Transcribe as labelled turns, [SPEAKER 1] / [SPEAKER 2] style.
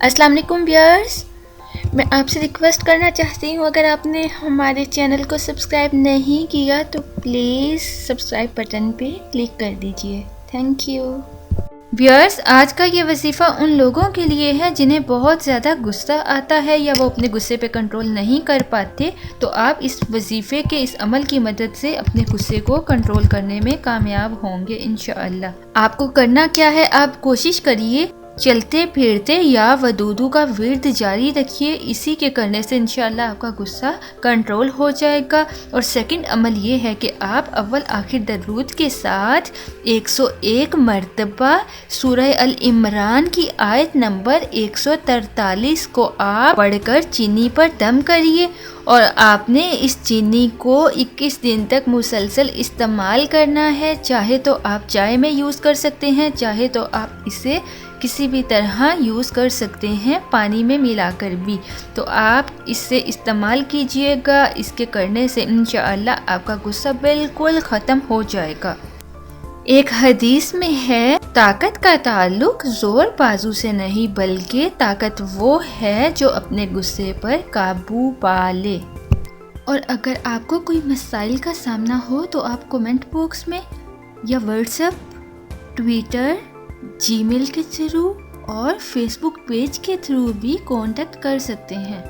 [SPEAKER 1] السلام علیکم ویئرس، میں آپ سے ریکویسٹ کرنا چاہتی ہوں، اگر آپ نے ہمارے چینل کو سبسکرائب نہیں کیا تو پلیز سبسکرائب بٹن پہ کلک کر دیجئے۔ Thank you. ویئرس، آج کا یہ وظیفہ ان لوگوں کے لیے ہے جنہیں بہت زیادہ غصہ آتا ہے یا وہ اپنے غصے پہ کنٹرول نہیں کر پاتے، تو آپ اس وظیفے کے اس عمل کی مدد سے اپنے غصے کو کنٹرول کرنے میں کامیاب ہوں گے انشاءاللہ۔ آپ کو کرنا کیا ہے، آپ کوشش کریے چلتے پھرتے یا ودودو کا ورد جاری رکھیے، اسی کے کرنے سے انشاءاللہ آپ کا غصہ کنٹرول ہو جائے گا۔ اور سیکنڈ عمل یہ ہے کہ آپ اول آخر درود کے ساتھ 101 مرتبہ سورہ العمران کی آیت نمبر 143 کو آپ پڑھ کر چینی پر دم کریے، اور آپ نے اس چینی کو 21 دن تک مسلسل استعمال کرنا ہے۔ چاہے تو آپ چائے میں یوز کر سکتے ہیں، چاہے تو آپ اسے کسی بھی طرح یوز کر سکتے ہیں، پانی میں ملا کر بھی۔ تو آپ اس سے استعمال کیجئے گا، اس کے کرنے سے انشاءاللہ آپ کا غصہ بالکل ختم ہو جائے گا۔ ایک حدیث میں ہے، طاقت کا تعلق زور بازو سے نہیں بلکہ طاقت وہ ہے جو اپنے غصے پر قابو پا لے۔ اور اگر آپ کو کوئی مسائل کا سامنا ہو تو آپ کومنٹ باکس میں یا واٹس ایپ، ٹویٹر، جی میل کے تھرو اور فیس بک پیج کے تھرو بھی کانٹیکٹ کر سکتے ہیں۔